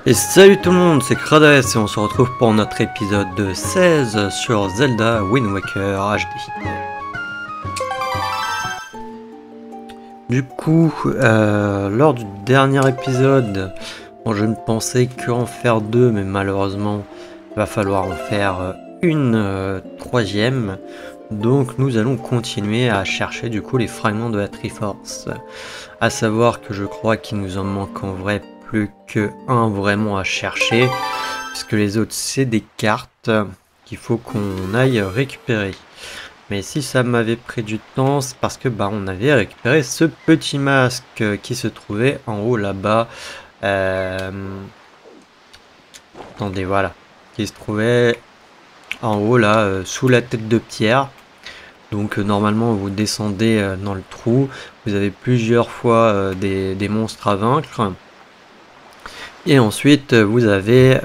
Et salut tout le monde, c'est Krades et on se retrouve pour notre épisode 16 sur Zelda Wind Waker HD. Du coup, lors du dernier épisode, je ne pensais qu'en faire deux, mais malheureusement, il va falloir en faire une troisième. Donc nous allons continuer à chercher du coup les fragments de la Triforce. À savoir que je crois qu'il nous en manque en vrai plus qu'un vraiment à chercher, puisque les autres c'est des cartes qu'il faut qu'on aille récupérer. Mais si ça m'avait pris du temps, c'est parce que on avait récupéré ce petit masque qui se trouvait en haut là-bas. Attendez, voilà, qui se trouvait en haut là, sous la tête de Pierre. Donc normalement vous descendez dans le trou, vous avez plusieurs fois des monstres à vaincre. Et ensuite vous avez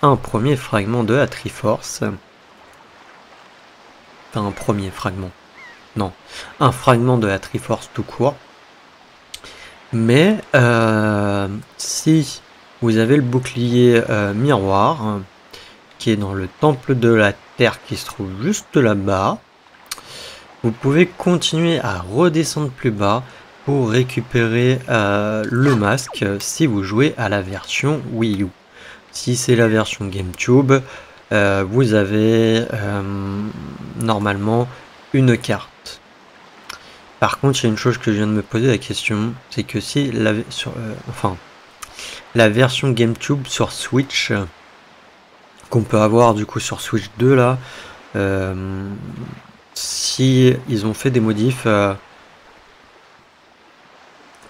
un premier fragment de la Triforce. Enfin un premier fragment. Non, un fragment de la Triforce tout court. Mais si vous avez le bouclier miroir, qui est dans le temple de la Terre qui se trouve juste là-bas, vous pouvez continuer à redescendre plus bas pour récupérer le masque si vous jouez à la version Wii U. Si c'est la version GameCube, vous avez normalement une carte. Par contre, il y a une chose que je viens de me poser la question, c'est que si la version GameCube sur Switch, qu'on peut avoir du coup sur Switch 2 là, si ils ont fait des modifs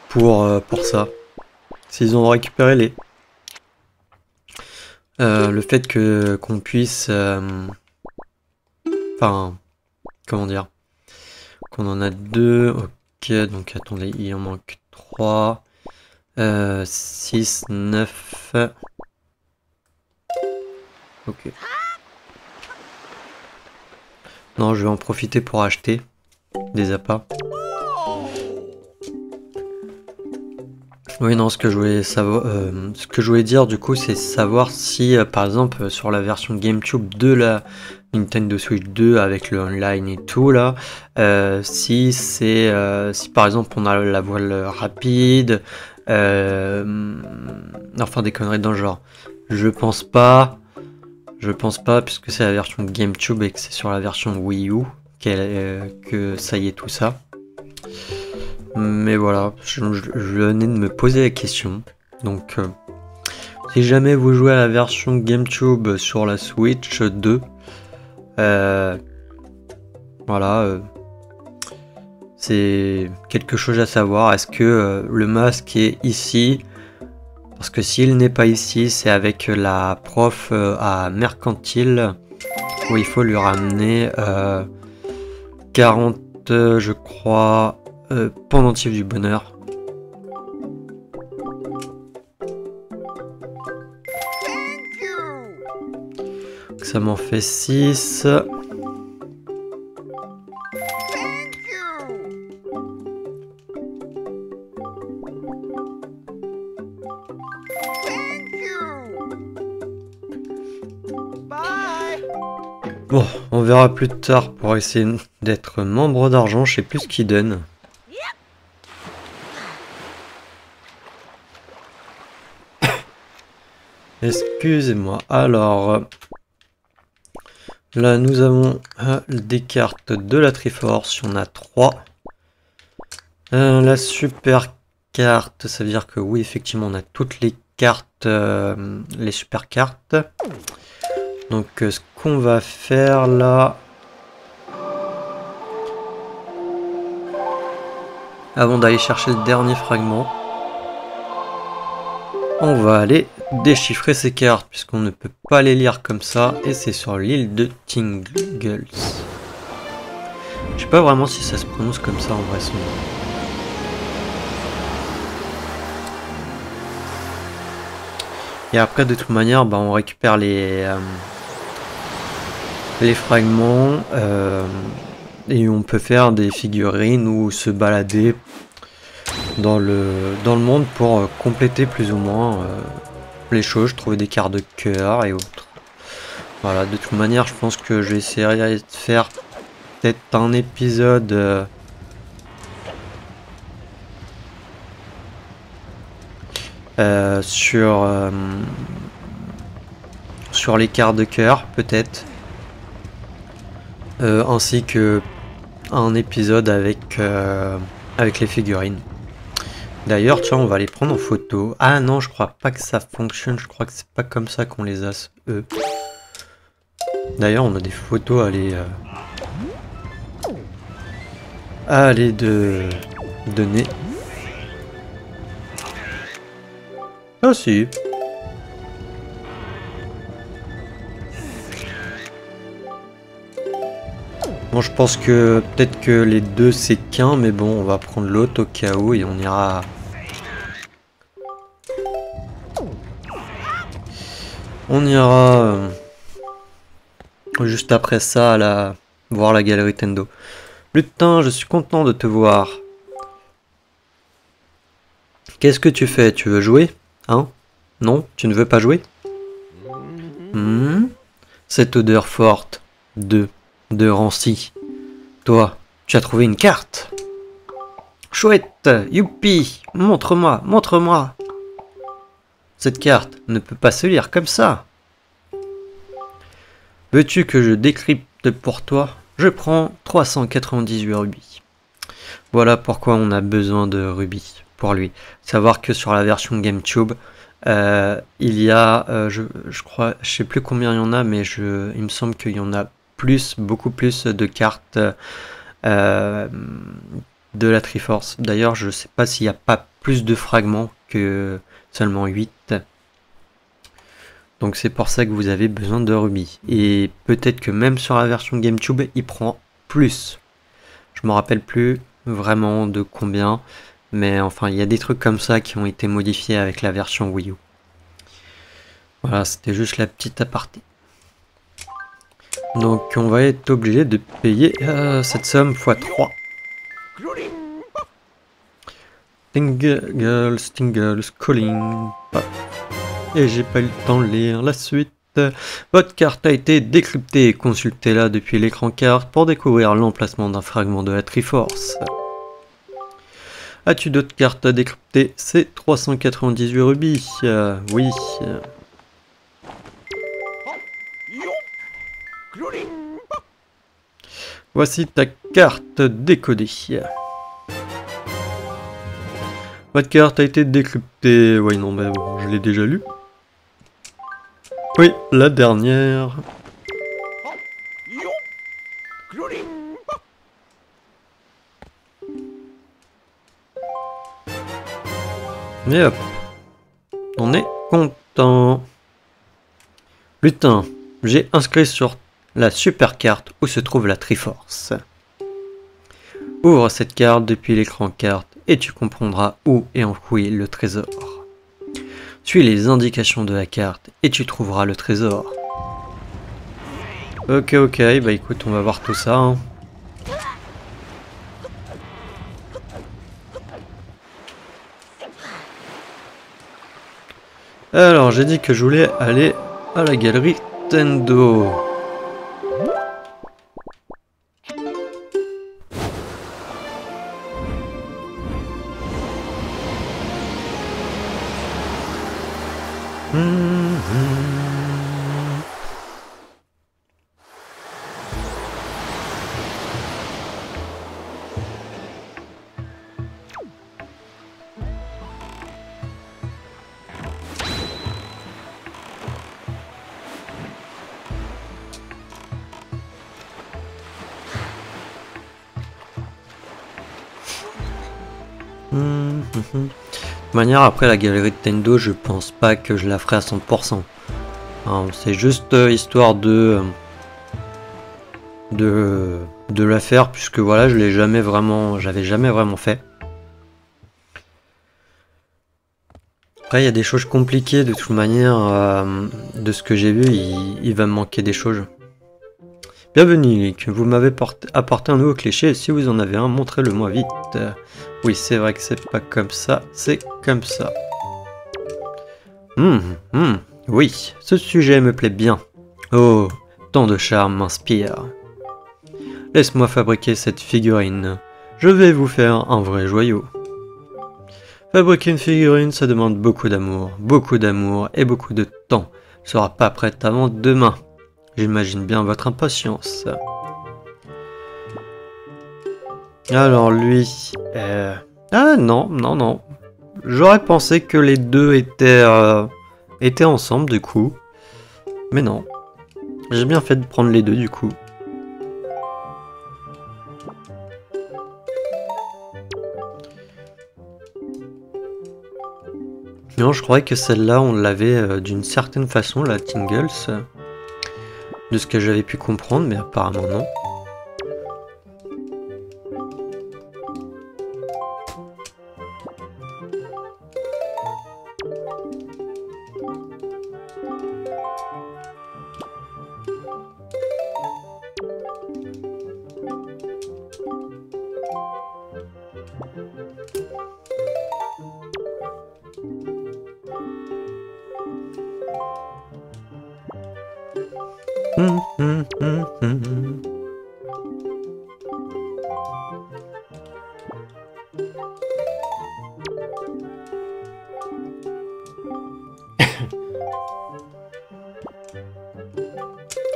pour ça, s'ils ont récupéré le fait qu'on puisse, comment dire, qu'on en a deux, ok, donc attendez, il en manque 3, 6, 9, ok. Non, je vais en profiter pour acheter des appâts. Oui, non, ce que je voulais savoir, ce que je voulais dire du coup, c'est savoir si, par exemple, sur la version GameCube de la Nintendo Switch 2 avec le online et tout là, si c'est, si par exemple on a la voile rapide, enfin des conneries dans le genre. Je pense pas, puisque c'est la version GameCube et que c'est sur la version Wii U que ça y est tout ça. Mais voilà, je venais de me poser la question. Donc, si jamais vous jouez à la version GameCube sur la Switch 2, voilà, c'est quelque chose à savoir. Est-ce que le masque est ici? Parce que s'il n'est pas ici, c'est avec la prof à Mercantile où il faut lui ramener 40, je crois, pendentifs du bonheur. Donc ça m'en fait 6. Bon, on verra plus tard pour essayer d'être membre d'argent, je sais plus ce qu'il donne. Excusez-moi. Alors, là nous avons des cartes de la Triforce, il y en a 3. La super carte, ça veut dire que oui, effectivement, on a toutes les cartes, les super cartes. Donc ce qu'on va faire là, avant d'aller chercher le dernier fragment, on va aller déchiffrer ces cartes puisqu'on ne peut pas les lire comme ça, et c'est sur l'île de Tingles. Je sais pas vraiment si ça se prononce comme ça en vrai son nom. Et après de toute manière on récupère les fragments et on peut faire des figurines ou se balader dans le monde pour compléter plus ou moins les choses, trouver des cartes de cœur et autres. Voilà, de toute manière, je pense que je vais essayer de faire peut-être un épisode sur les cartes de cœur, peut-être. Ainsi que un épisode avec les figurines. D'ailleurs, tiens, on va les prendre en photo. Ah non, je crois pas que ça fonctionne. Je crois que c'est pas comme ça qu'on les a, eux. D'ailleurs, on a des photos à les donner. Ah si. Bon, je pense que peut-être que les deux c'est qu'un, mais bon, on va prendre l'autre au cas où et on ira. On ira juste après ça voir la galerie Tendo. Lutin, je suis content de te voir. Qu'est-ce que tu fais? Tu veux jouer? Hein? Non? Tu ne veux pas jouer? Cette odeur forte de ranci. Toi, tu as trouvé une carte? Chouette! Youpi! Montre-moi! Montre-moi! Cette carte ne peut pas se lire comme ça. Veux-tu que je décrypte pour toi? Je prends 398 rubis. Voilà pourquoi on a besoin de rubis pour lui. Savoir que sur la version GameCube, il y a, je crois, je sais plus combien il y en a, mais il me semble qu'il y en a beaucoup plus de cartes de la Triforce. D'ailleurs, je sais pas s'il n'y a pas plus de fragments que seulement 8. Donc c'est pour ça que vous avez besoin de rubis. Et peut-être que même sur la version GameCube, il prend plus. Je me rappelle plus vraiment de combien. Mais enfin, il y a des trucs comme ça qui ont été modifiés avec la version Wii U. Voilà, c'était juste la petite aparté. Donc on va être obligé de payer cette somme x3. Stingles, calling. Et j'ai pas eu le temps de lire la suite. Votre carte a été décryptée. Consultez-la depuis l'écran carte pour découvrir l'emplacement d'un fragment de la Triforce. As-tu d'autres cartes à décrypter? C'est 398 rubis. Oui. Voici ta carte décodée. Votre carte a été décryptée. Oui, non, mais bon, je l'ai déjà lu. Oui, la dernière. Et hop. On est content. Lutin, j'ai inscrit sur la super carte où se trouve la Triforce. Ouvre cette carte depuis l'écran carte et tu comprendras où est enfoui le trésor. Suis les indications de la carte et tu trouveras le trésor. Ok, bah écoute, on va voir tout ça. Hein. Alors, j'ai dit que je voulais aller à la galerie Tendo. De toute manière, après la galerie de Tendo, je pense pas que je la ferai à 100%. C'est juste histoire de la faire, puisque voilà, j'avais jamais vraiment fait. Après, il y a des choses compliquées de toute manière. De ce que j'ai vu, il va me manquer des choses. Bienvenue, Link. Vous m'avez apporté un nouveau cliché. Si vous en avez un, montrez-le-moi vite. Oui, c'est vrai que c'est pas comme ça. C'est comme ça. Oui, ce sujet me plaît bien. Oh, tant de charme m'inspire. Laisse-moi fabriquer cette figurine. Je vais vous faire un vrai joyau. Fabriquer une figurine, ça demande beaucoup d'amour et beaucoup de temps. Elle sera pas prête avant demain. J'imagine bien votre impatience. Alors lui... Ah non, non, non. J'aurais pensé que les deux étaient ensemble du coup. Mais non. J'ai bien fait de prendre les deux du coup. Non, je croyais que celle-là, on l'avait d'une certaine façon, la Tingles. De ce que j'avais pu comprendre, mais apparemment non.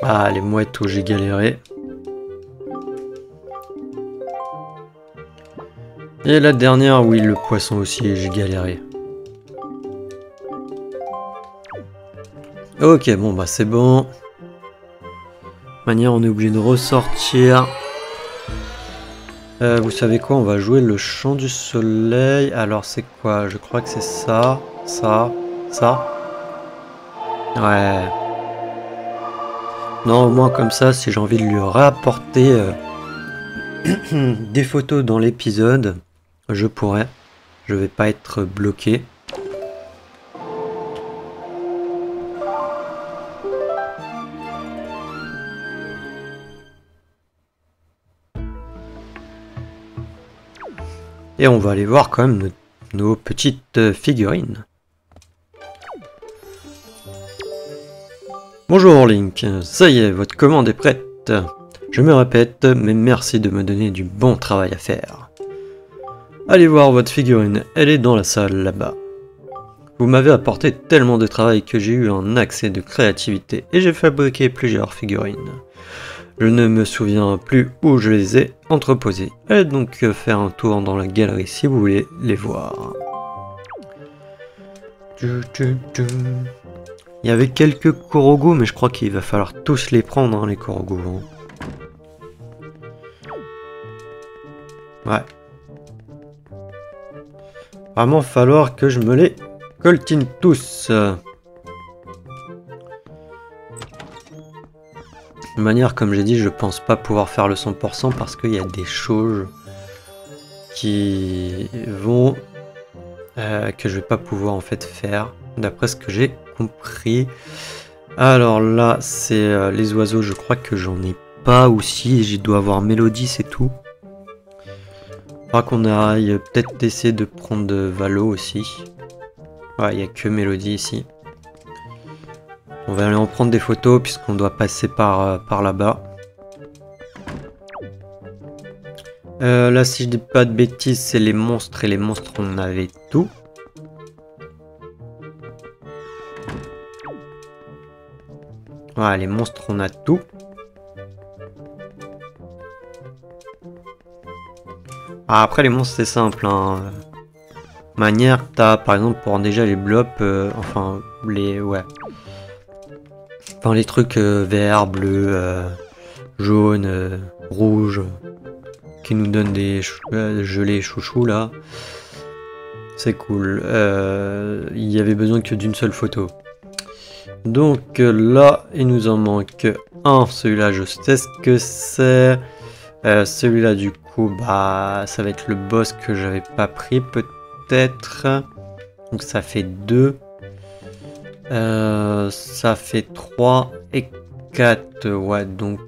Ah, les mouettes où j'ai galéré. Et la dernière, oui, le poisson aussi, j'ai galéré. Ok, bon, bah c'est bon. De manière, on est obligé de ressortir. Vous savez quoi, on va jouer le chant du soleil. Alors c'est quoi? Je crois que c'est ça, ça, ça. Ouais. Non, au moins comme ça, si j'ai envie de lui rapporter des photos dans l'épisode, je pourrais. Je vais pas être bloqué. Et on va aller voir quand même nos petites figurines. Bonjour Link, ça y est, votre commande est prête. Je me répète, mais merci de me donner du bon travail à faire. Allez voir votre figurine, elle est dans la salle là-bas. Vous m'avez apporté tellement de travail que j'ai eu un accès de créativité et j'ai fabriqué plusieurs figurines. Je ne me souviens plus où je les ai entreposées. Allez donc faire un tour dans la galerie si vous voulez les voir. Il y avait quelques Korogu, mais je crois qu'il va falloir tous les prendre, hein, les Korogu. Ouais. Vraiment falloir que je me les coltine tous. De manière, comme j'ai dit, je pense pas pouvoir faire le 100% parce qu'il y a des choses qui vont... que je vais pas pouvoir en fait faire, d'après ce que j'ai compris. Alors là, c'est les oiseaux, je crois que j'en ai pas aussi, je dois avoir Mélodie, c'est tout. Il faudra qu'on aille peut-être essayer de prendre Valo aussi. Ouais, il n'y a que Mélodie ici. On va aller en prendre des photos puisqu'on doit passer par là-bas. Là, si je dis pas de bêtises, c'est les monstres. Et les monstres, on avait tout. Voilà, les monstres, on a tout. Ah, après, les monstres, c'est simple. Hein. Manière, t'as par exemple pour déjà les blobs, enfin, les... Ouais. Enfin, les trucs verts, bleus, jaunes, rouges, qui nous donnent des gelées chouchous là. C'est cool. Il y avait besoin que d'une seule photo. Donc là, il nous en manque un. Celui-là, je sais ce que c'est. Celui-là, du coup, bah, ça va être le boss que j'avais pas pris, peut-être. Donc ça fait 2. Ça fait 3 et 4. Ouais, donc...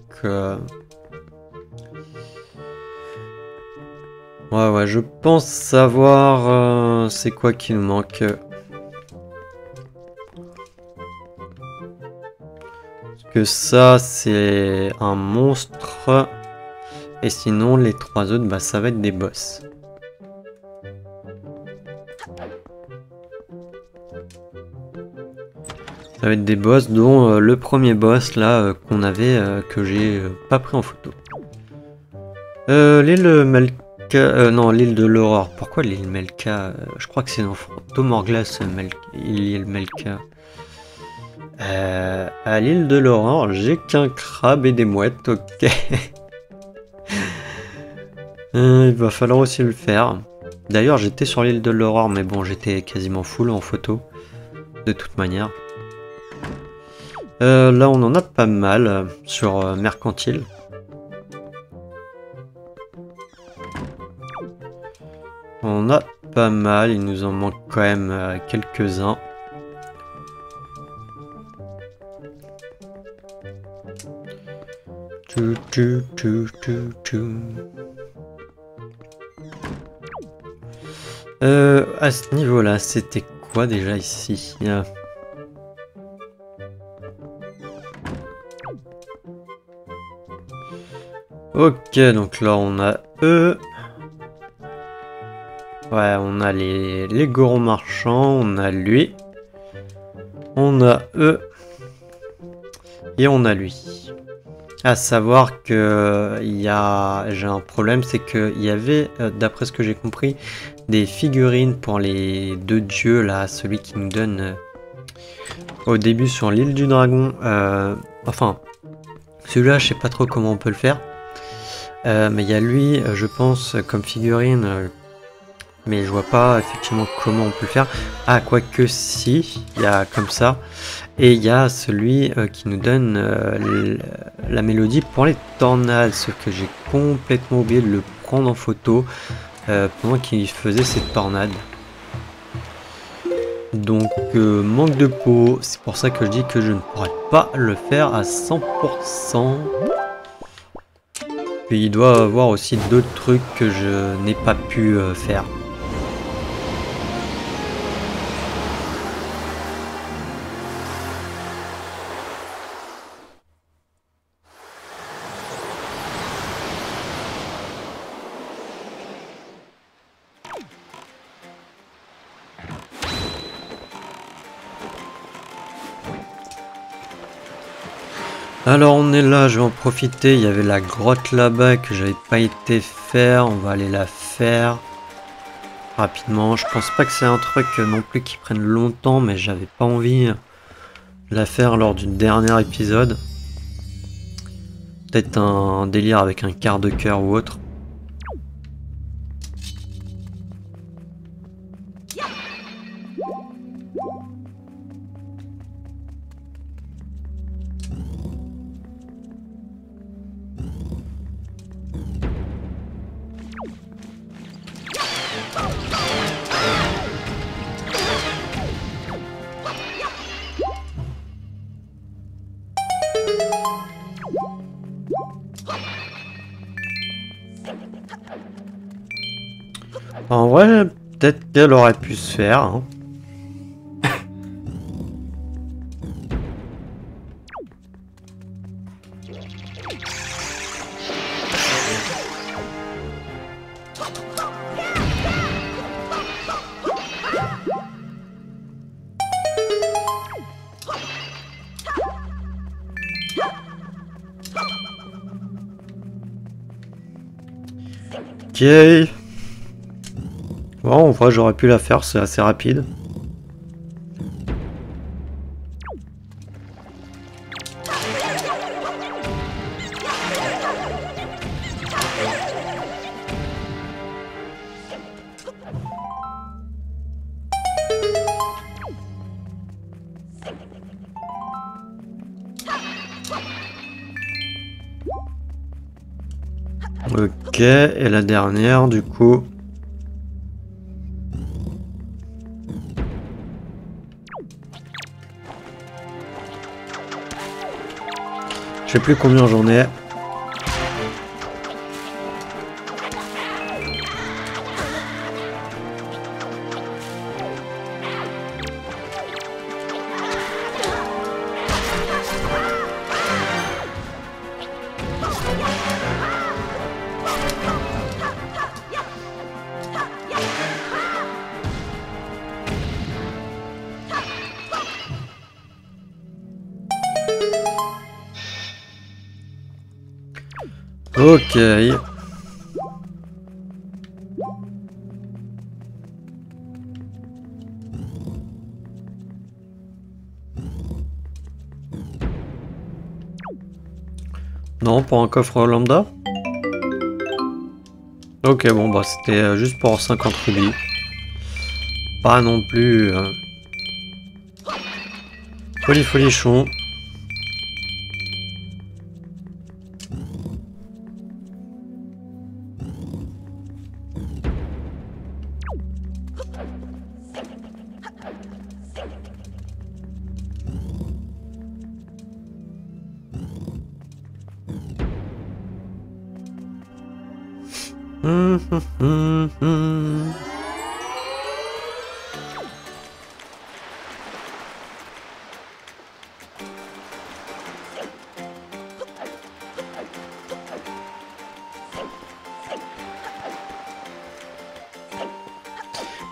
Ouais, je pense savoir c'est quoi qui nous manque. que ça, c'est un monstre. Et sinon, les 3 autres, bah, ça va être des boss. Ça va être des boss, dont le premier boss, là, qu'on avait, que j'ai pas pris en photo. L'île Melka... non, l'île de l'aurore. Pourquoi l'île Melka? Je crois que c'est dans Tom Orglass, l'île Melka. À l'île de l'aurore, j'ai qu'un crabe et des mouettes, ok. Il va falloir aussi le faire. D'ailleurs, j'étais sur l'île de l'aurore, mais bon, j'étais quasiment full en photo, de toute manière. Là, on en a pas mal sur Mercantile. On a pas mal, il nous en manque quand même quelques-uns. À ce niveau-là, c'était quoi déjà ici? Ok, donc là on a eux. Ouais, on a les gorons marchands, on a lui. On a eux. Et on a lui. À savoir que j'ai un problème, c'est qu'il y avait, d'après ce que j'ai compris, des figurines pour les 2 dieux, là, celui qui nous donne au début sur l'île du dragon. Enfin, celui-là, je sais pas trop comment on peut le faire. Mais il y a lui, je pense, comme figurine, mais je vois pas effectivement comment on peut le faire. Ah, quoique si, il y a comme ça. Et il y a celui qui nous donne la mélodie pour les tornades, ce que j'ai complètement oublié de le prendre en photo pendant qu'il faisait ces tornades. Donc manque de peau, c'est pour ça que je dis que je ne pourrais pas le faire à 100%. Puis il doit y avoir aussi d'autres trucs que je n'ai pas pu faire. Alors on est là, je vais en profiter, il y avait la grotte là-bas que j'avais pas été faire, on va aller la faire rapidement. Je pense pas que c'est un truc non plus qui prenne longtemps, mais j'avais pas envie de la faire lors du dernier épisode. Peut-être un délire avec un quart de cœur ou autre. En vrai, peut-être qu'elle aurait pu se faire. Hein. Ok. Bon, en vrai, j'aurais pu la faire, c'est assez rapide. Ok, et la dernière, du coup... Je sais plus combien j'en ai. Ok. Non, pour un coffre lambda. Ok, bon, bah c'était juste pour 50 rubis. Pas non plus... folichon.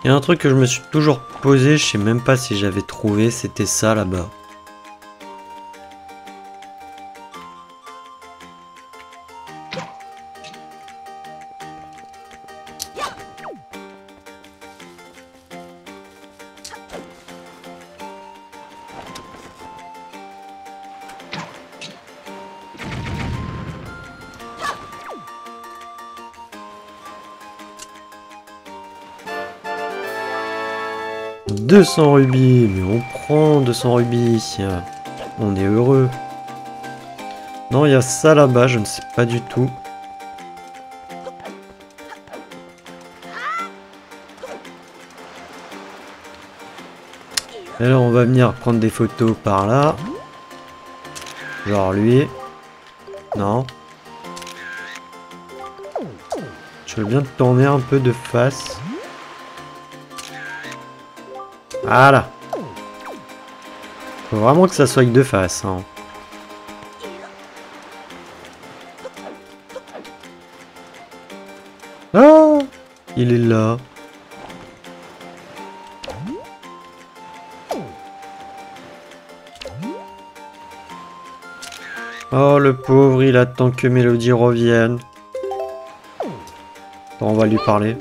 Il y a un truc que je me suis toujours posé, je sais même pas si j'avais trouvé, c'était ça là-bas. « 200 rubis, mais on prend 200 rubis, on est heureux. » Non, il y a ça là-bas, je ne sais pas du tout. Alors on va venir prendre des photos par là. Genre lui. Non. Je veux bien te tourner un peu de face. Voilà. Faut vraiment que ça soit avec de face. Hein. Ah, il est là. Oh, le pauvre, il attend que Mélodie revienne. Bon, on va lui parler.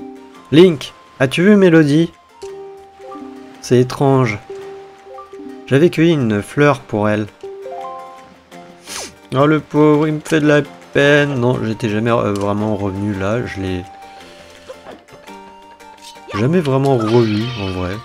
Link, as-tu vu Mélodie? C'est étrange. J'avais cueilli une fleur pour elle. Oh, le pauvre, il me fait de la peine. Non, j'étais jamais vraiment revenu là. Je l'ai jamais vraiment revu, en vrai.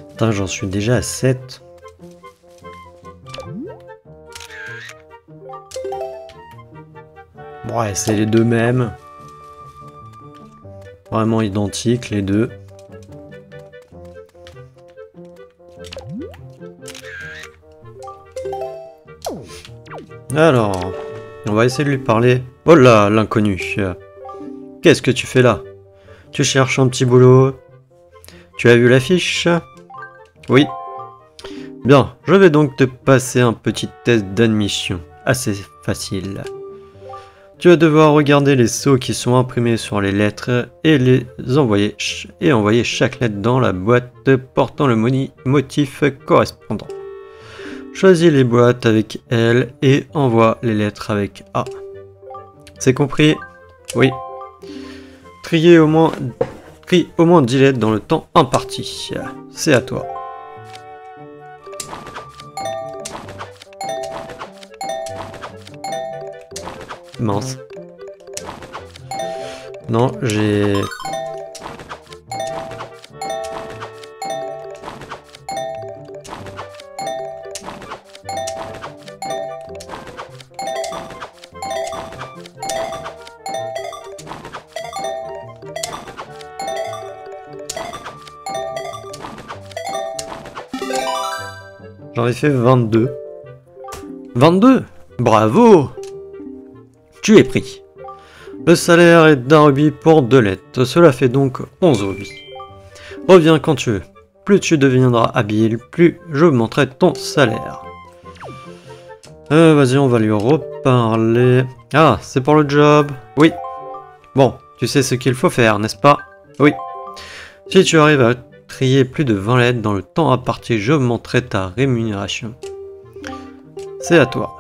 Putain, j'en suis déjà à 7. Ouais, c'est les deux mêmes. Vraiment identiques, les deux. Alors, on va essayer de lui parler. Oh là, l'inconnu. Qu'est-ce que tu fais là? Tu cherches un petit boulot? Tu as vu l'affiche? Oui. Bien, je vais donc te passer un petit test d'admission. Assez facile. Tu vas devoir regarder les sceaux qui sont imprimés sur les lettres et les envoyer envoyer chaque lettre dans la boîte portant le motif correspondant. Choisis les boîtes avec L et envoie les lettres avec A. C'est compris? Oui. Trie au moins 10 lettres dans le temps imparti. C'est à toi. Mince. Non, j'ai... J'en ai fait 22. 22! Bravo! Tu es pris. Le salaire est d'un rubis pour 2 lettres. Cela fait donc 11 rubis. Reviens quand tu veux. Plus tu deviendras habile, plus j'augmenterai ton salaire. Vas-y, on va lui reparler. Ah, c'est pour le job. Oui. Bon, tu sais ce qu'il faut faire, n'est-ce pas? Oui. Si tu arrives à trier plus de 20 lettres dans le temps imparti, j'augmenterai ta rémunération. C'est à toi.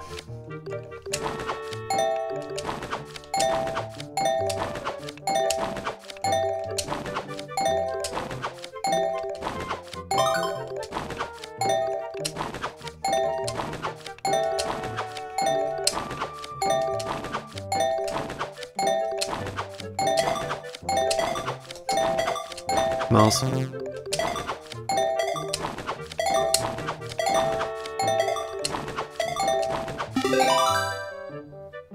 Mince.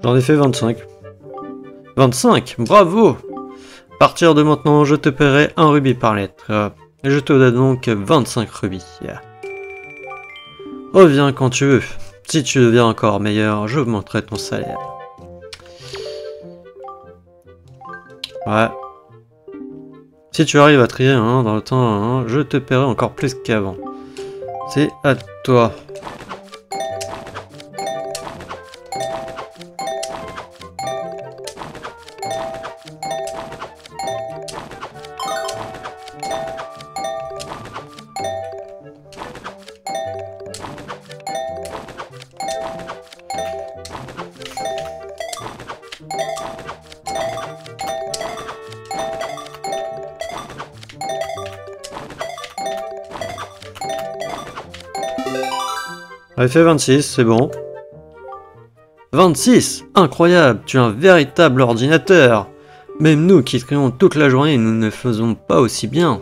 J'en ai fait 25. 25, bravo! À partir de maintenant, je te paierai 1 rubis par lettre. Et je te donne donc 25 rubis. Reviens quand tu veux. Si tu deviens encore meilleur, j'augmenterai ton salaire. Ouais. Si tu arrives à trier dans le temps, je te paierai encore plus qu'avant. C'est à toi. J'avais fait 26, c'est bon. 26! Incroyable, tu es un véritable ordinateur. Même nous qui trions toute la journée, nous ne faisons pas aussi bien.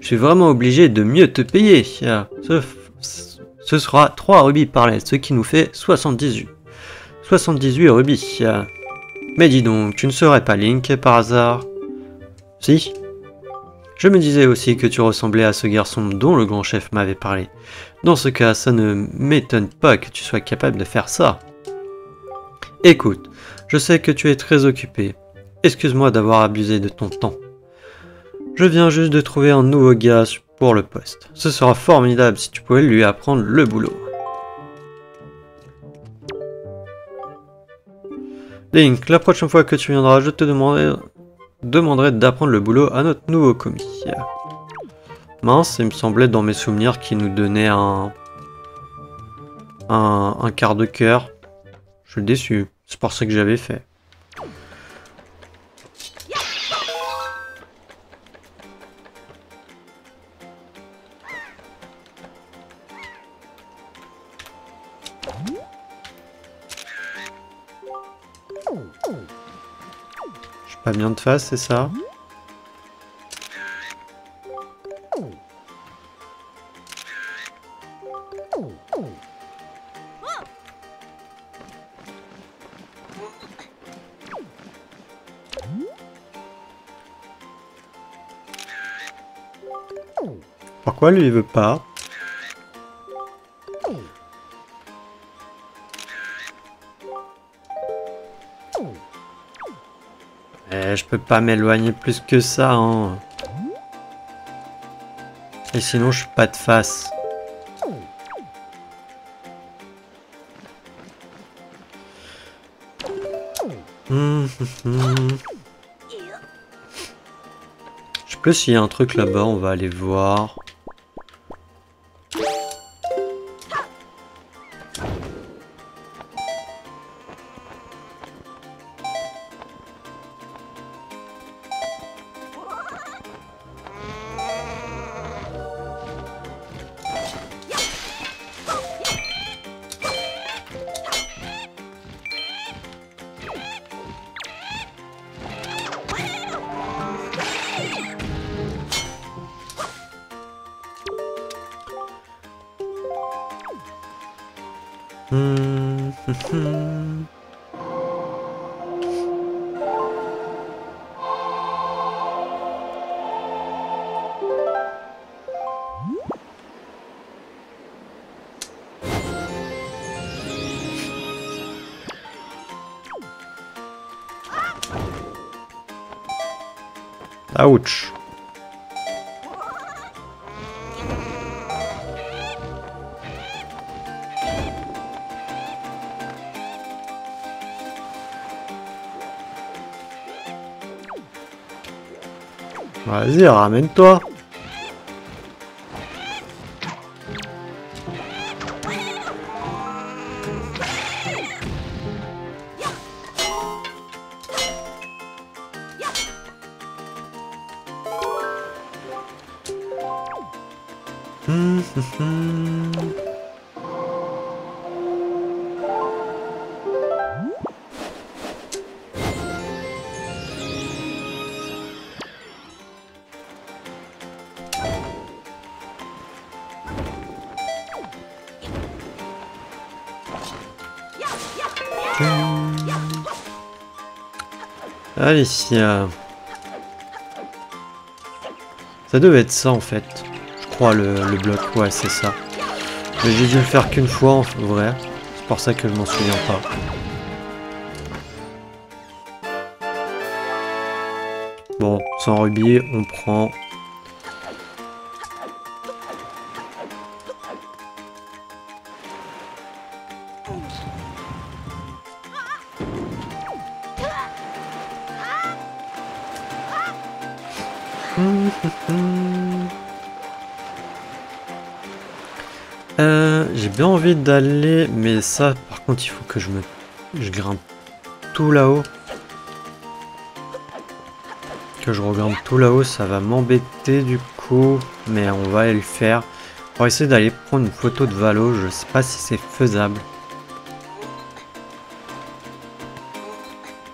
Je suis vraiment obligé de mieux te payer. Ce sera 3 rubis par lettre, ce qui nous fait 78. 78 rubis. Mais dis donc, tu ne serais pas Link par hasard? Si. Je me disais aussi que tu ressemblais à ce garçon dont le grand chef m'avait parlé. Dans ce cas, ça ne m'étonne pas que tu sois capable de faire ça. Écoute, je sais que tu es très occupé. Excuse-moi d'avoir abusé de ton temps. Je viens juste de trouver un nouveau gars pour le poste. Ce sera formidable si tu pouvais lui apprendre le boulot. Link, la prochaine fois que tu viendras, je te demanderai d'apprendre le boulot à notre nouveau commis. Mince, il me semblait dans mes souvenirs qu'il nous donnait un quart de cœur. Je suis déçu, c'est pour ça que j'avais fait. Je suis pas bien de face, c'est ça? Pourquoi lui il veut pas? Je peux pas m'éloigner plus que ça, hein. Et sinon je suis pas de face. Je sais plus s'il y a un truc là-bas, on va aller voir. Ouch. Vas-y, ramène-toi. Allez, ça devait être ça en fait. Je crois le bloc, ouais c'est ça. Mais j'ai dû le faire qu'une fois en vrai. C'est pour ça que je m'en souviens pas. Bon, sans rubis, on prend. J'ai bien envie d'aller, mais ça, par contre, il faut que je grimpe tout là-haut. Que je regrimpe tout là-haut, ça va m'embêter du coup, mais on va aller le faire. On va essayer d'aller prendre une photo de Valo, je sais pas si c'est faisable.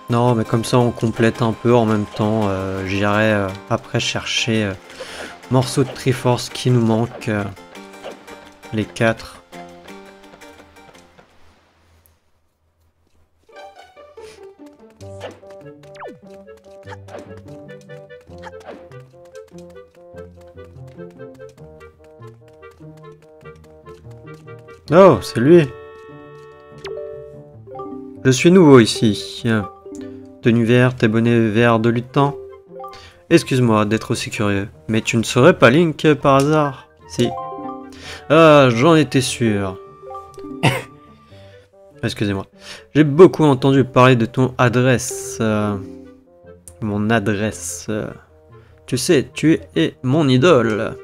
Non, mais comme ça on complète un peu en même temps. J'irai après chercher morceaux de Triforce qui nous manquent. Les 4. Oh, c'est lui. Je suis nouveau ici. Tenue verte et bonnet vert de lutin. Excuse-moi d'être aussi curieux, mais tu ne serais pas Link par hasard? Si. Ah, j'en étais sûr. Excusez-moi. J'ai beaucoup entendu parler de ton adresse. Mon adresse. Tu sais, tu es mon idole.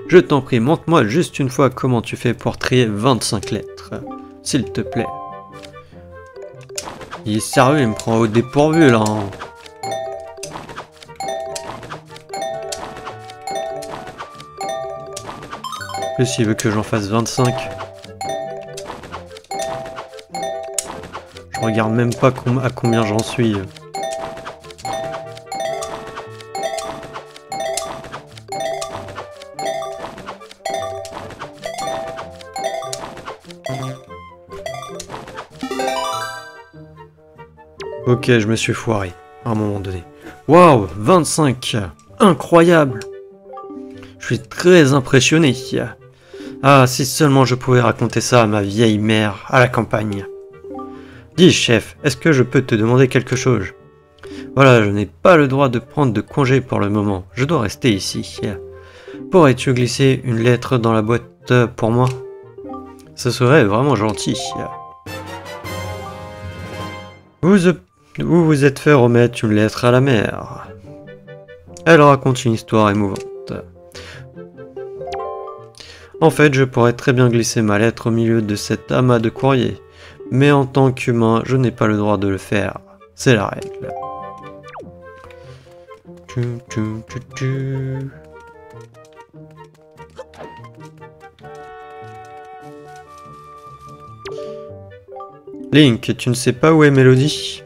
Je t'en prie, montre-moi juste une fois comment tu fais pour trier 25 lettres. S'il te plaît. Il est sérieux, il me prend au dépourvu là. En plus, il veut que j'en fasse 25. Je regarde même pas à combien j'en suis. Ok, je me suis foiré à un moment donné. Waouh, 25! Incroyable! Je suis très impressionné. Ah, si seulement je pouvais raconter ça à ma vieille mère à la campagne. Dis, chef, est-ce que je peux te demander quelque chose? Voilà, je n'ai pas le droit de prendre de congé pour le moment. Je dois rester ici. Pourrais-tu glisser une lettre dans la boîte pour moi? Ce serait vraiment gentil. Vous vous êtes fait remettre une lettre à la mère. Elle raconte une histoire émouvante. En fait, je pourrais très bien glisser ma lettre au milieu de cet amas de courrier. Mais en tant qu'humain, je n'ai pas le droit de le faire. C'est la règle. Link, tu ne sais pas où est Mélodie?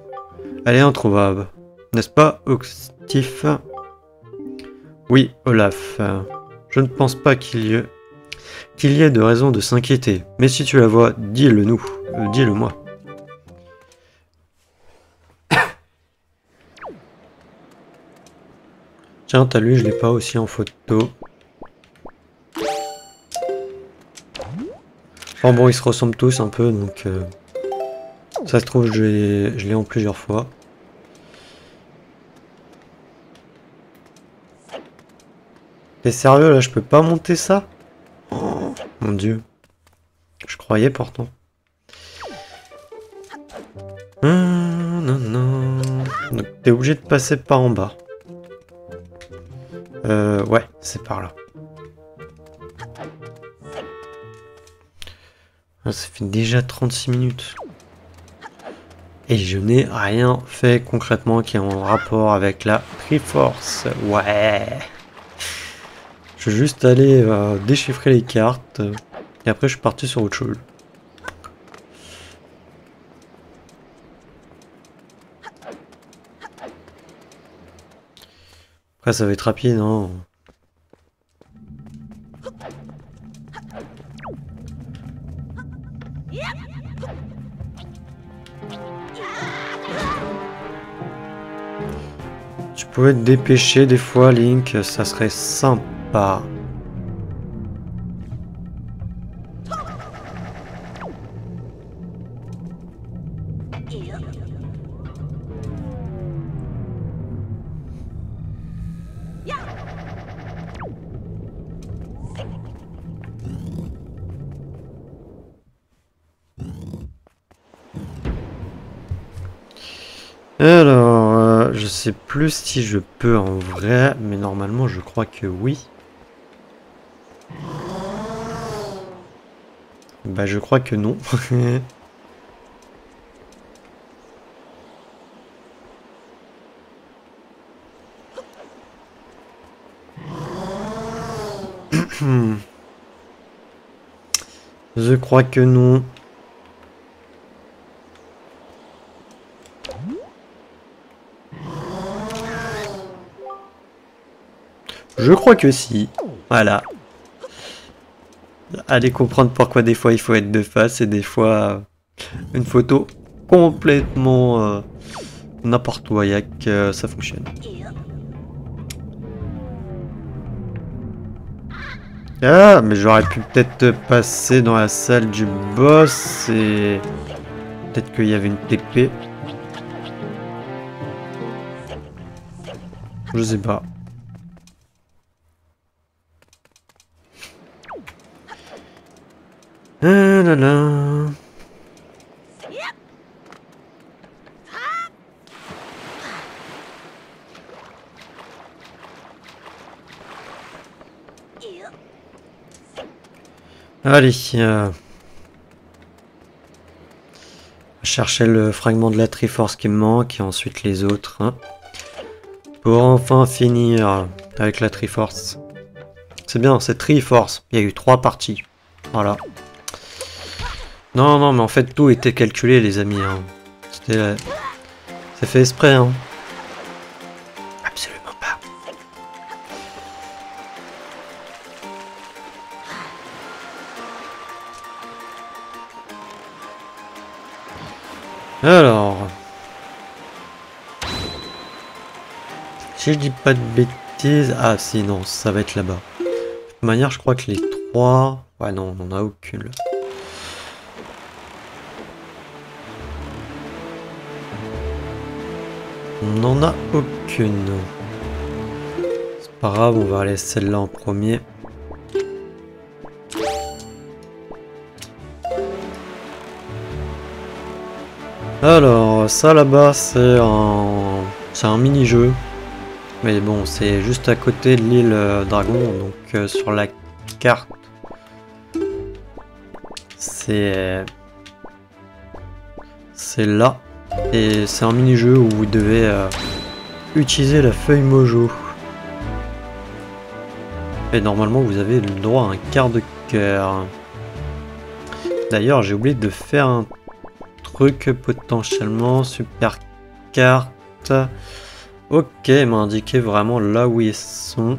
Elle est introuvable. N'est-ce pas, Octif? Oui, Olaf. Je ne pense pas qu'il y ait de raison de s'inquiéter. Mais si tu la vois, dis-le-nous. Dis-le-moi. Tiens, t'as lui, je l'ai pas aussi en photo. Enfin bon, ils se ressemblent tous un peu, donc... ça se trouve, je l'ai en plusieurs fois. T'es sérieux là, je peux pas monter ça? Oh, mon dieu. Je croyais pourtant. Non, non. Donc t'es obligé de passer par en bas. Ouais, c'est par là. Ah, ça fait déjà 36 minutes. Et je n'ai rien fait concrètement qui est en rapport avec la Triforce. Ouais. Je vais juste aller déchiffrer les cartes. Et après je suis parti sur autre chose. Après ça va être rapide, hein. Tu pouvais te dépêcher des fois, Link, ça serait sympa. Alors, je sais plus si je peux en vrai, mais normalement je crois que oui. Bah je crois que non. Je crois que non. Je crois que si. Voilà. Allez comprendre pourquoi des fois il faut être de face et des fois une photo complètement n'importe où, que ça fonctionne. Ah, mais j'aurais pu peut-être passer dans la salle du boss et peut-être qu'il y avait une TP. Je sais pas. Ah là là. Allez, chercher le fragment de la Triforce qui me manque et ensuite les autres. Hein, pour enfin finir avec la Triforce. C'est bien, c'est Triforce. Il y a eu 3 parties. Voilà. Non, non, mais en fait, tout était calculé, les amis. Hein. C'était... c'est fait exprès, hein. Absolument pas. Alors... si je dis pas de bêtises... Ah, si, non, ça va être là-bas. De toute manière, je crois que les 3... Ouais, non, on n'en a aucune, là. On n'en a aucune. C'est pas grave, on va aller celle-là en premier. Alors, ça là-bas, c'est un mini-jeu. Mais bon, c'est juste à côté de l'île Dragon, donc sur la carte, c'est là. Et c'est un mini-jeu où vous devez utiliser la feuille Mojo. Et normalement, vous avez le droit à un quart de cœur. D'ailleurs, j'ai oublié de faire un truc potentiellement. Super carte. Ok, il m'a indiqué vraiment là où ils sont.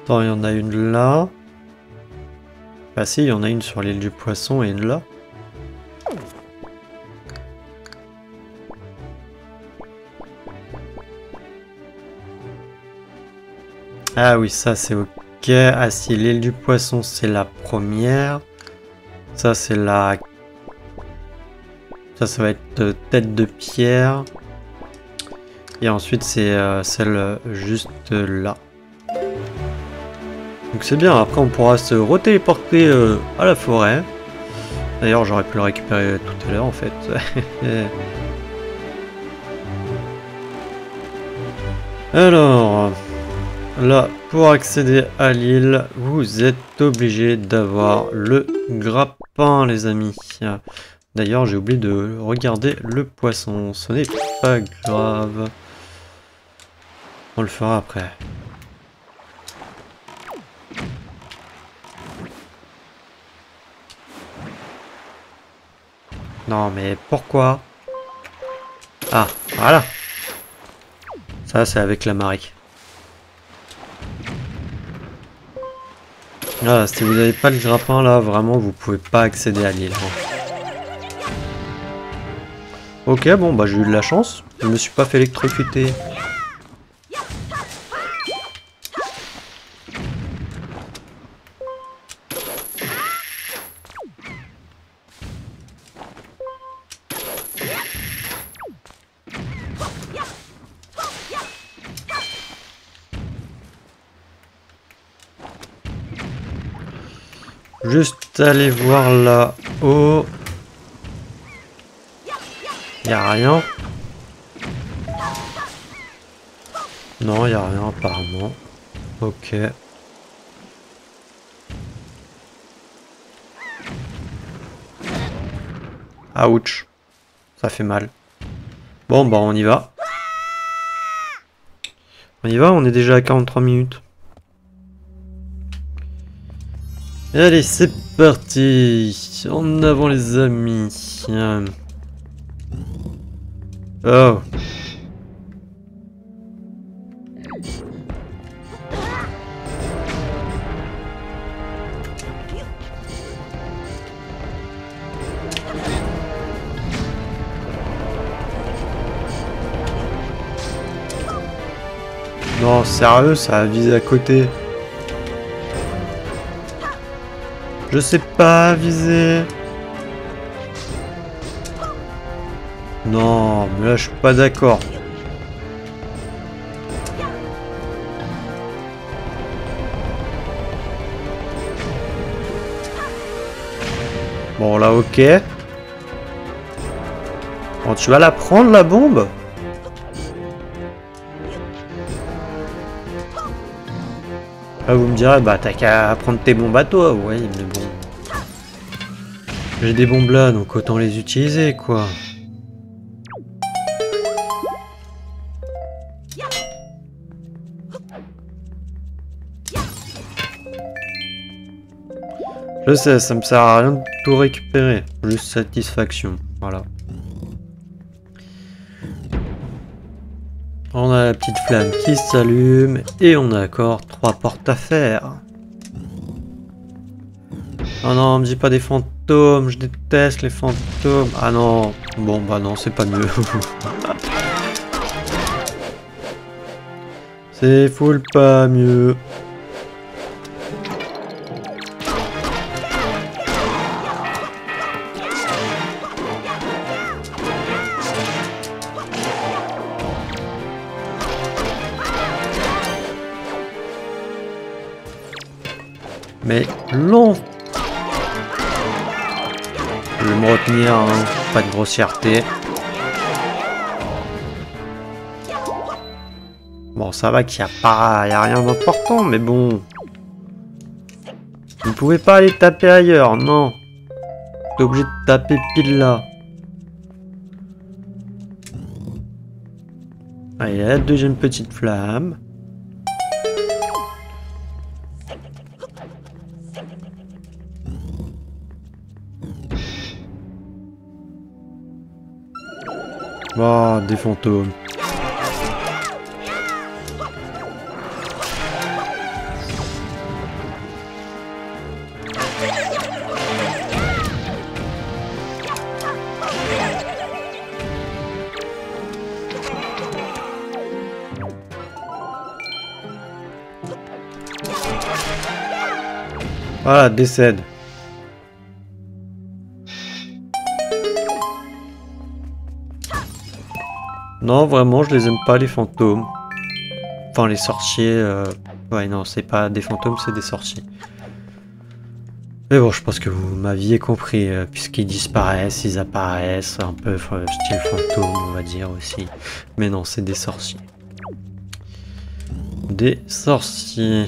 Attends, il y en a une là. Ah si, il y en a une sur l'île du Poisson et une là. Ah oui, ça c'est ok. Ah si, l'île du Poisson c'est la première. Ça c'est la... Ça va être tête de pierre. Et ensuite c'est celle juste là. Donc c'est bien, après on pourra se retéléporter à la forêt. D'ailleurs j'aurais pu le récupérer tout à l'heure en fait. Alors, là pour accéder à l'île, vous êtes obligé d'avoir le grappin les amis. D'ailleurs j'ai oublié de regarder le poisson, ce n'est pas grave. On le fera après. Non mais pourquoi? Ah, voilà. Ça c'est avec la marée. Ah, si vous n'avez pas le grappin là, vraiment vous pouvez pas accéder à l'île. Ok, bon bah j'ai eu de la chance. Je me suis pas fait électrocuter. Juste aller voir là-haut. Y'a rien. Non, y'a rien apparemment. Ok. Ouch. Ça fait mal. Bon, bah on y va. On y va, on est déjà à 43 minutes. Allez, c'est parti. En avant les amis. Oh. Non, sérieux, ça a visé à côté. Je sais pas viser. Non, mais là je suis pas d'accord. Bon là ok. Bon, tu vas la prendre la bombe? Ah, vous me direz, bah t'as qu'à prendre tes bombes à toi, ouais, mais bon. J'ai des bombes là, donc autant les utiliser, quoi. Je sais, ça me sert à rien de tout récupérer, juste satisfaction, voilà. On a la petite flamme qui s'allume et on a encore 3 portes à faire. Oh non, me dis pas des fantômes, je déteste les fantômes. Ah non, bon bah non, c'est pas mieux. C'est full pas mieux. Mais long. Je vais me retenir, hein. Pas de grossièreté. Bon, ça va qu'il n'y a rien d'important, mais bon. Vous ne pouvez pas aller taper ailleurs, non. T'es obligé de taper pile là. Allez, la deuxième petite flamme. Oh, des fantômes. Voilà, décède. Non, vraiment, je les aime pas, les fantômes. Enfin, les sorciers... Ouais, non, c'est pas des fantômes, c'est des sorciers. Mais bon, je pense que vous m'aviez compris, puisqu'ils disparaissent, ils apparaissent, un peu style fantôme, on va dire aussi. Mais non, c'est des sorciers. Des sorciers.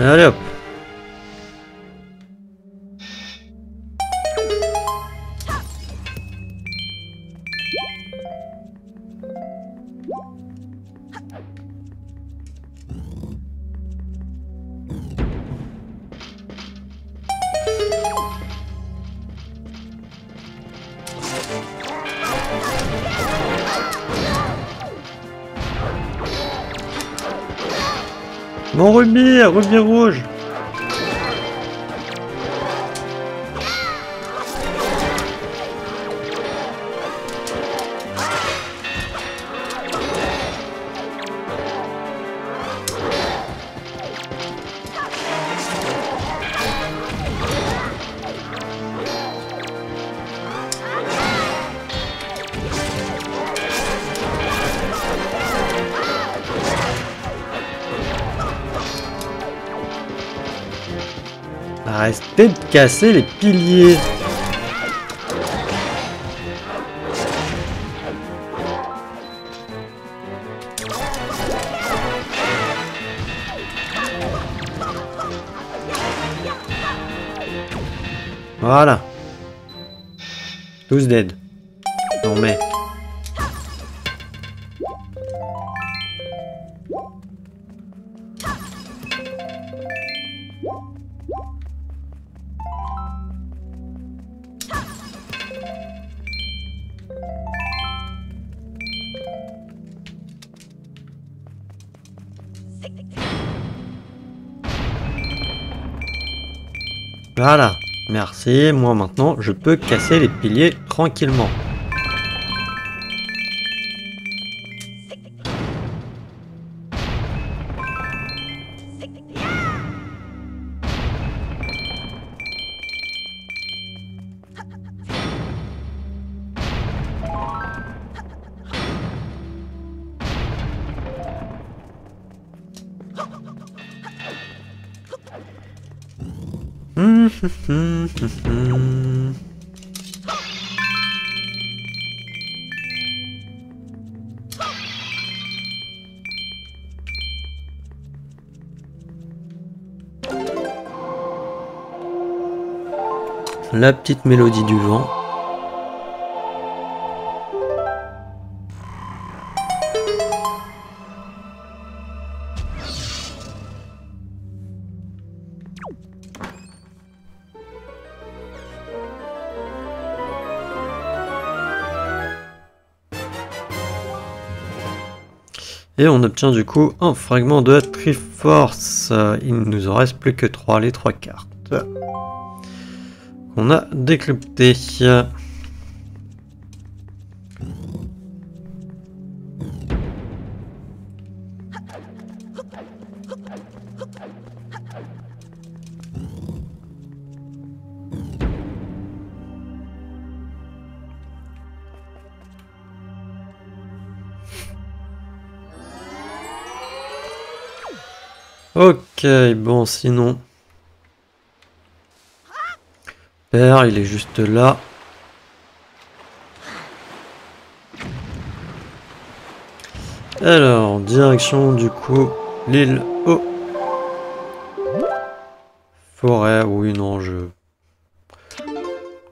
Allez hop. Mon rubis, rubis rouge. Arrêtez de casser les piliers. Voilà. Tous dead. Non mais... Voilà. Merci. Moi maintenant, je peux casser les piliers tranquillement. La petite mélodie du vent. Et on obtient du coup un fragment de Triforce. Il ne nous en reste plus que 3, les 3 cartes. On a décrypté. Ok, bon, sinon... Père, il est juste là. Alors, direction du coup, l'île au... Forêt, oui, non,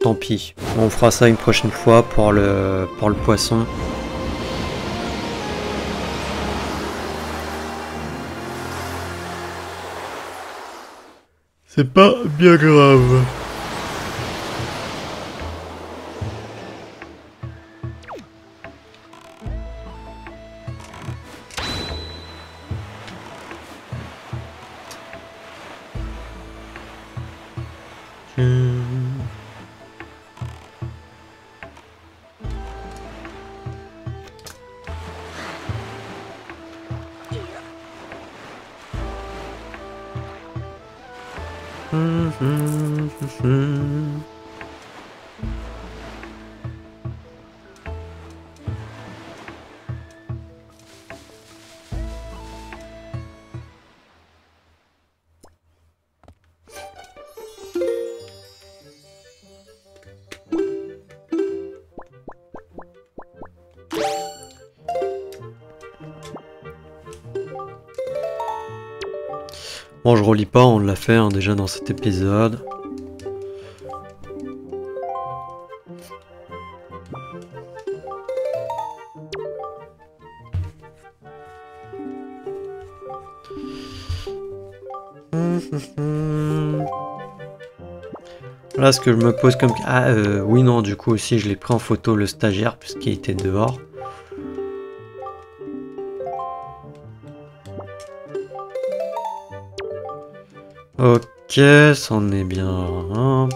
Tant pis, on fera ça une prochaine fois pour le poisson. C'est pas bien grave. Bon, je relis pas, on l'a fait hein, déjà dans cet épisode. Là, ce que je me pose comme... Ah, oui, non, du coup aussi, je l'ai pris en photo le stagiaire puisqu'il était dehors. Ok, c'en est bien un.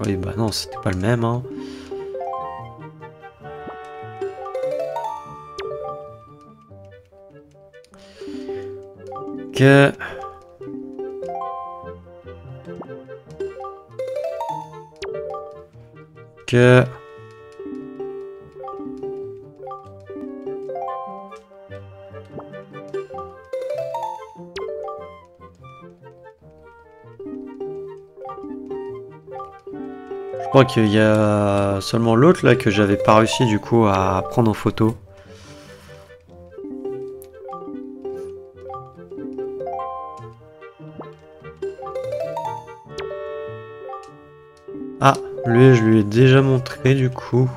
Oui, bah non, c'était pas le même. Hein. Ok. Ok. Je crois qu'il y a seulement l'autre là que j'avais pas réussi du coup à prendre en photo. Ah, lui je lui ai déjà montré du coup.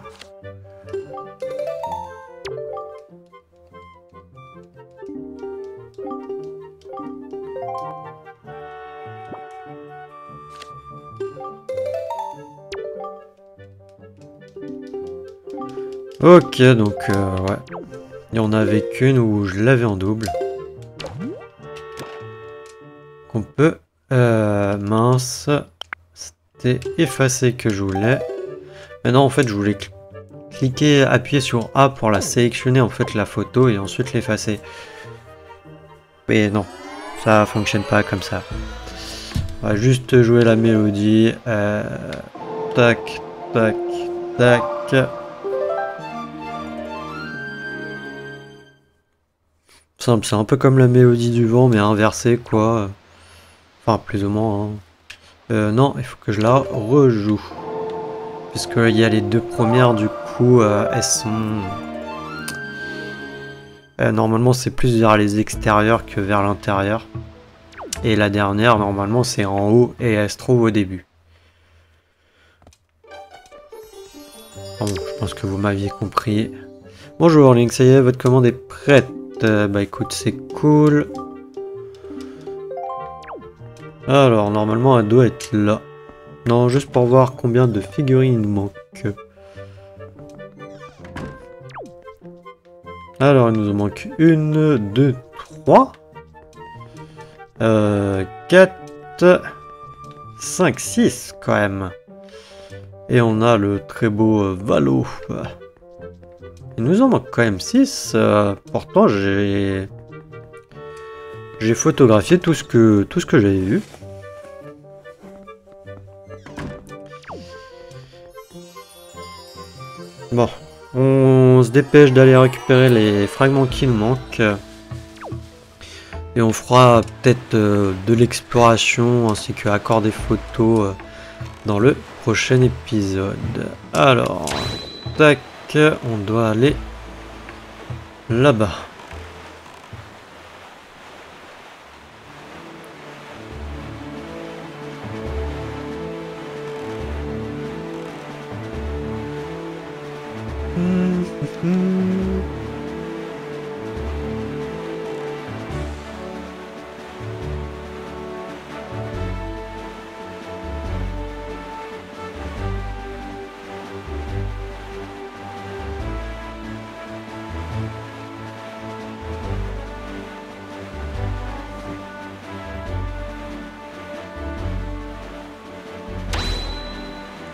Ok, donc ouais. Il y en avait qu'une où je l'avais en double. Qu'on peut... mince. C'était effacer que je voulais. Mais non, en fait, je voulais cliquer, appuyer sur A pour la sélectionner, en fait, la photo, et ensuite l'effacer. Mais non, ça fonctionne pas comme ça. On va juste jouer la mélodie. Tac, tac, tac. Simple, c'est un peu comme la mélodie du vent, mais inversée, quoi. Enfin, plus ou moins. Hein. Non, il faut que je la rejoue. Puisqu'il y a les deux premières, du coup, elles sont... normalement, c'est plus vers les extérieurs que vers l'intérieur. Et la dernière, normalement, c'est en haut et elle se trouve au début. Bon, je pense que vous m'aviez compris. Bonjour Link, ça y est, votre commande est prête. Bah écoute, c'est cool. Alors, normalement, elle doit être là. Non, juste pour voir combien de figurines il nous manque. Alors, il nous en manque 1, 2, 3. 4, 5, 6 quand même. Et on a le très beau Valo. Il nous en manque quand même 6. Pourtant, j'ai photographié tout ce que j'avais vu. Bon, on se dépêche d'aller récupérer les fragments qui nous manquent. Et on fera peut-être de l'exploration ainsi que accord des photos dans le prochain épisode. Alors, tac, on doit aller là-bas.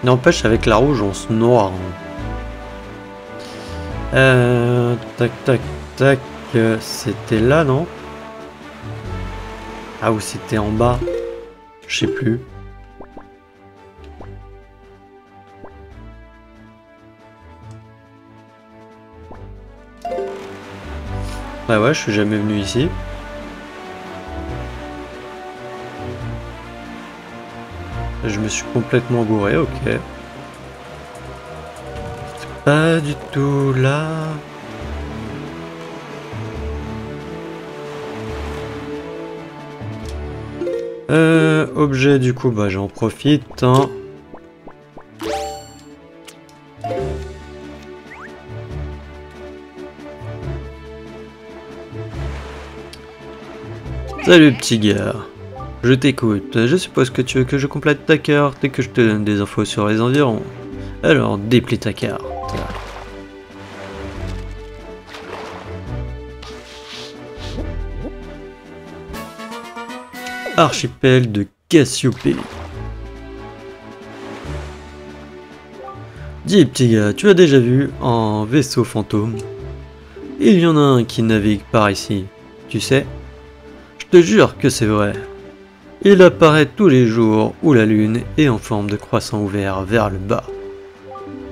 N'empêche, avec la rouge, on se noie. Tac, tac, tac. C'était là, non? Ah, ou c'était en bas? Je sais plus. Bah ouais, je suis jamais venu ici. Je me suis complètement gouré, ok. C'est pas du tout là. Objet, du coup, bah j'en profite. Hein. Salut petit gars. Je t'écoute. Je suppose que tu veux que je complète ta carte et que je te donne des infos sur les environs. Alors, déplie ta carte. Archipel de Cassiopée. Dis petit gars, tu as déjà vu un vaisseau fantôme? Il y en a un qui navigue par ici, tu sais? Je te jure que c'est vrai. Il apparaît tous les jours où la lune est en forme de croissant ouvert vers le bas.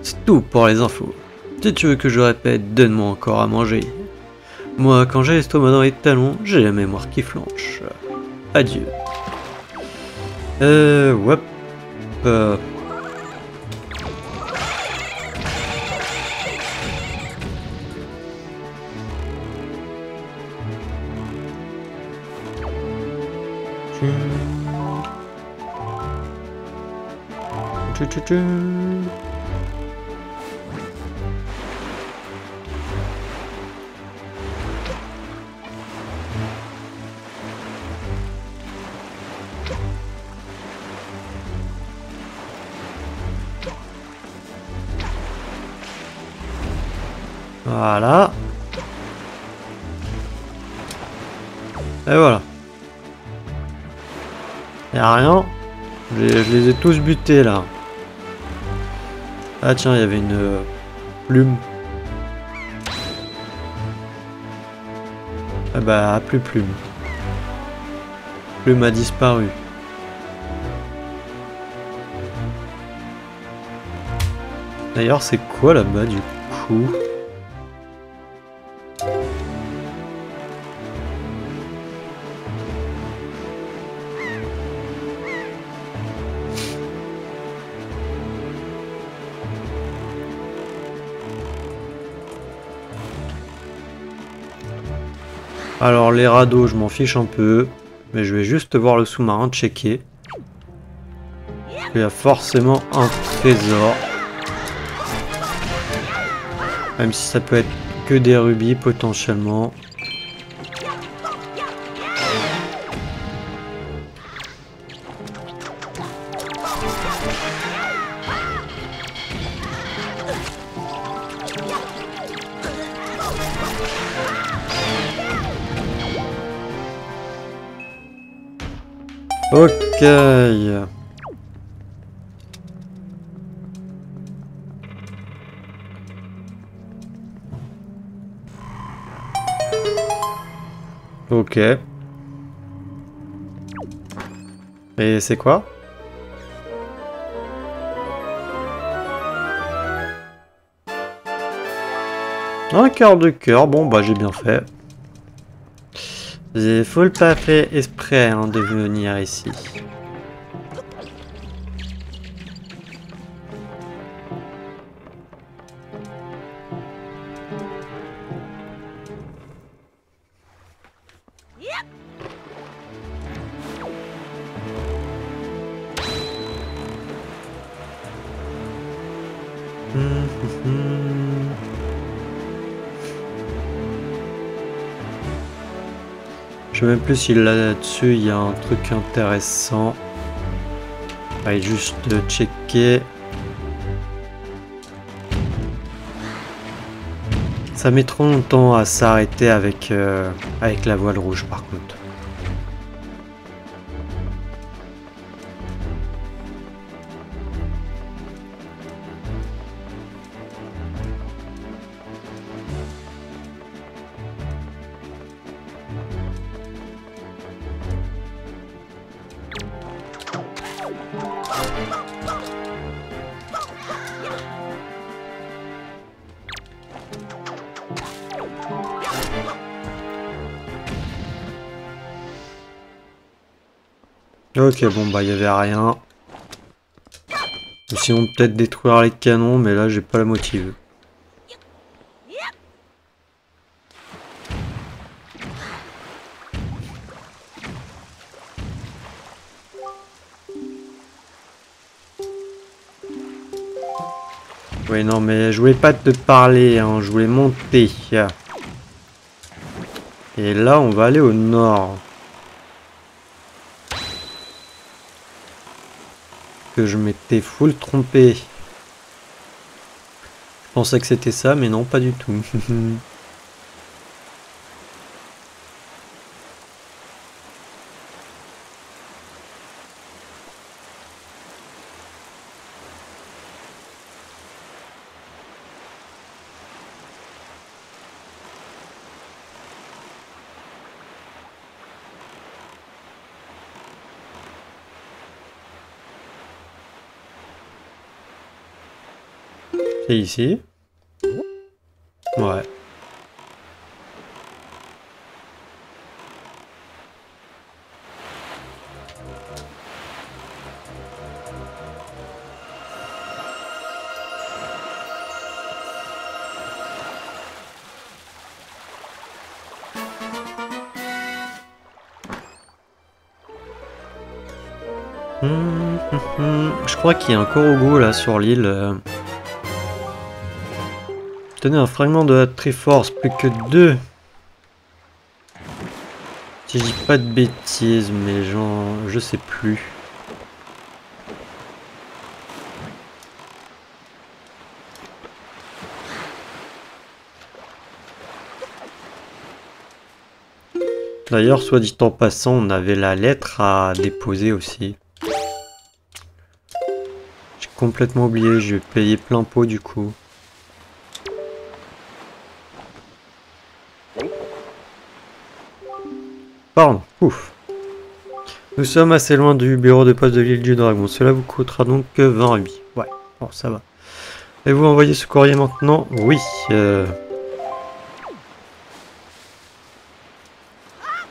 C'est tout pour les infos. Si tu veux que je répète, donne-moi encore à manger. Moi, quand j'ai l'estomac dans les talons, j'ai la mémoire qui flanche. Adieu. Ouais. Voilà. Et voilà. Y'a rien. Je les ai tous butés là. Ah tiens, il y avait une plume. Ah bah, plus plume. Plume a disparu. D'ailleurs, c'est quoi là-bas du coup? Alors les radeaux, je m'en fiche un peu, mais je vais juste voir le sous-marin checker. Il y a forcément un trésor. Même si ça peut être que des rubis potentiellement. Ok. Ok. Et c'est quoi? Un quart de cœur, bon bah j'ai bien fait. Il faut pas fait exprès hein, de venir ici. Je sais même plus si là-dessus il y a un truc intéressant. Allez, juste checker. Ça met trop longtemps à s'arrêter avec, avec la voile rouge par contre. Ok, bon bah il y avait rien. Ou sinon peut-être détruire les canons, mais là j'ai pas la motive. Oui, non, mais je voulais pas te parler, hein, je voulais monter. Et là, on va aller au nord. Que je m'étais full trompé. Je pensais que c'était ça, mais non, pas du tout. C'est ici? Ouais. Je crois qu'il y a un Korogu là sur l'île. Tenez un fragment de la Triforce, plus que 2. Si je dis pas de bêtises, mais je sais plus. D'ailleurs, soit dit en passant, on avait la lettre à déposer aussi. J'ai complètement oublié, je vais payer plein pot du coup. Pardon, ouf. Nous sommes assez loin du bureau de poste de l'île du Dragon. Cela vous coûtera donc 20 rubis. Ouais, bon, ça va. Et vous envoyez ce courrier maintenant? Oui.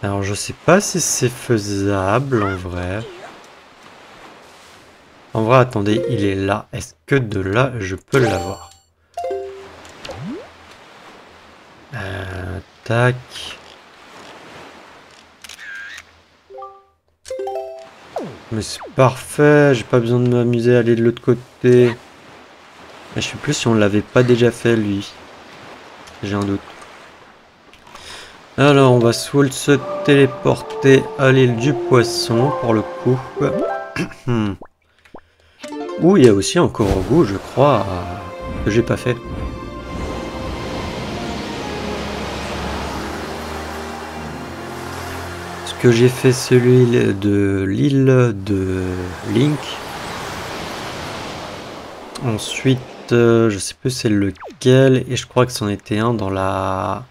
Alors, je sais pas si c'est faisable en vrai. En vrai, attendez, il est là. Est-ce que de là, je peux l'avoir? Tac. Mais c'est parfait, j'ai pas besoin de m'amuser à aller de l'autre côté. Mais je sais plus si on l'avait pas déjà fait lui. J'ai un doute. Alors on va sword se téléporter à l'île du poisson pour le coup. Ouh, il y a aussi un Korogu, je crois, que j'ai pas fait. Est-ce que j'ai fait celui de l'île de Link? Ensuite, je sais plus c'est lequel, et je crois que c'en était un dans la...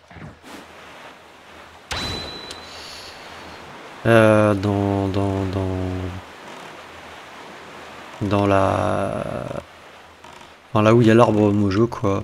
Dans la... Enfin, là où il y a l'arbre Mojo, quoi.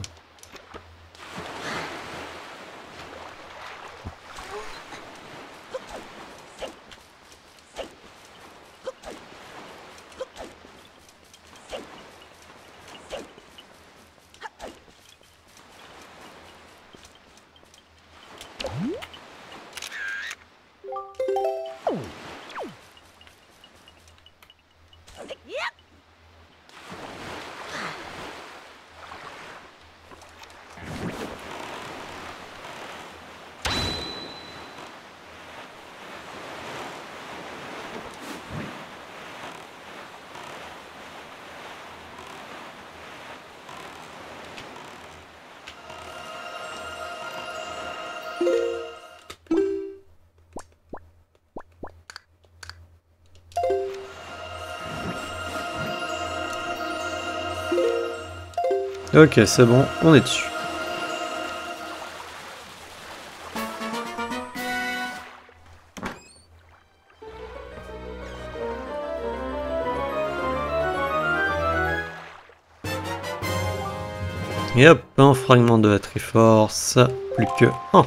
Ok, c'est bon, on est dessus. Et hop, un fragment de la Triforce, plus que 1.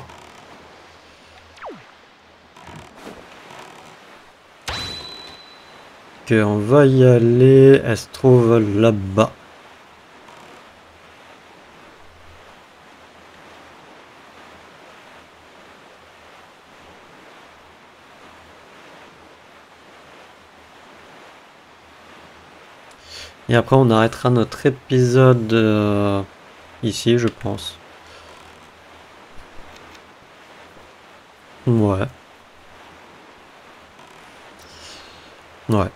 on va y aller. Elle se trouve là-bas. Et après, on arrêtera notre épisode ici, je pense. Ouais. Ouais.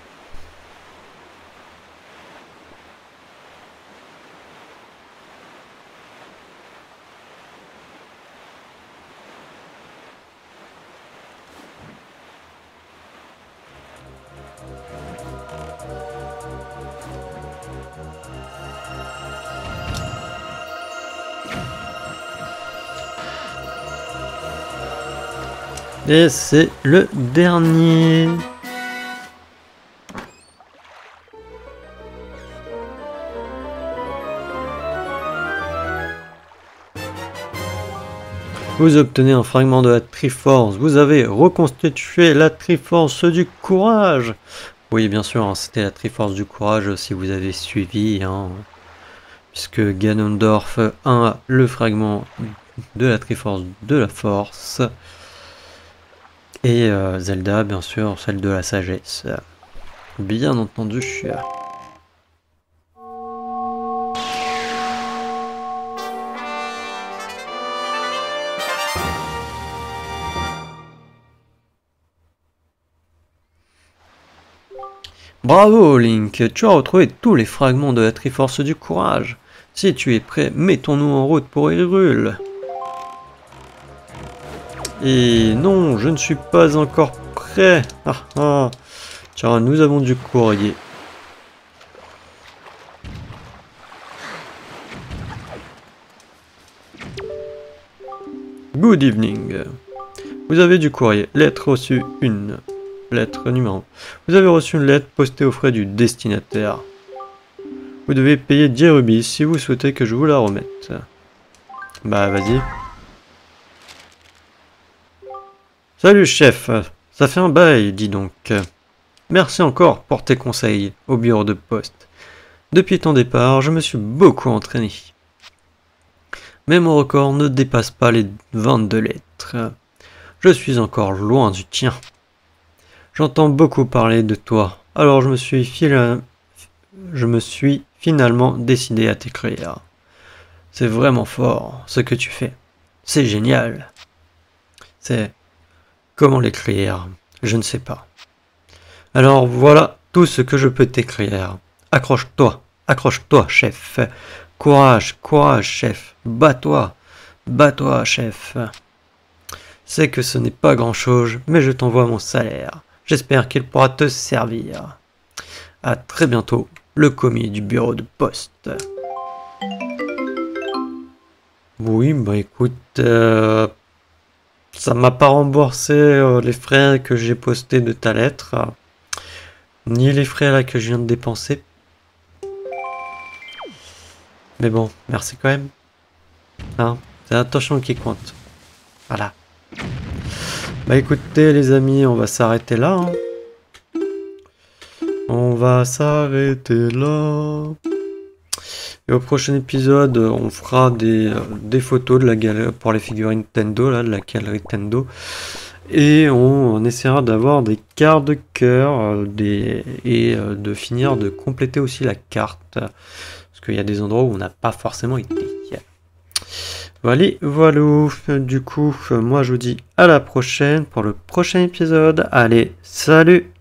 Et c'est le dernier. Vous obtenez un fragment de la Triforce. Vous avez reconstitué la Triforce du courage. Oui, bien sûr, hein, c'était la Triforce du courage si vous avez suivi. Hein, puisque Ganondorf a le fragment de la Triforce de la Force. Et Zelda, bien sûr, celle de la sagesse. Bien entendu. Bravo Link, tu as retrouvé tous les fragments de la Triforce du courage. Si tu es prêt, mettons-nous en route pour Hyrule. Et non, je ne suis pas encore prêt. Ah ah. Tiens, nous avons du courrier. Good evening. Vous avez du courrier. Lettre reçue 1. Lettre numéro. Vous avez reçu une lettre postée aux frais du destinataire. Vous devez payer 10 rubis si vous souhaitez que je vous la remette. Bah vas-y. Salut chef, ça fait un bail, dis donc. Merci encore pour tes conseils au bureau de poste. Depuis ton départ, je me suis beaucoup entraîné. Mais mon record ne dépasse pas les 22 lettres. Je suis encore loin du tien. J'entends beaucoup parler de toi, alors je me suis finalement décidé à t'écrire. C'est vraiment fort, ce que tu fais. C'est génial. C'est... Comment l'écrire? Je ne sais pas. Alors voilà tout ce que je peux t'écrire. Accroche-toi, chef. Courage, courage, chef. Bats-toi, chef. C'est que ce n'est pas grand-chose, mais je t'envoie mon salaire. J'espère qu'il pourra te servir. À très bientôt, le commis du bureau de poste. Oui, bah écoute, ça m'a pas remboursé les frais que j'ai postés de ta lettre, ni les frais là que je viens de dépenser. Mais bon, merci quand même. Hein, c'est l'intention qui compte. Voilà. Bah écoutez les amis, on va s'arrêter là. Hein. On va s'arrêter là. Et au prochain épisode, on fera des photos de la galerie pour les figurines Nintendo, là, de la galerie Nintendo. Et on essaiera d'avoir des cartes de cœur et de finir de compléter aussi la carte. Parce qu'il y a des endroits où on n'a pas forcément été. Voilà, voilà. Du coup, moi je vous dis à la prochaine pour le prochain épisode. Allez, salut!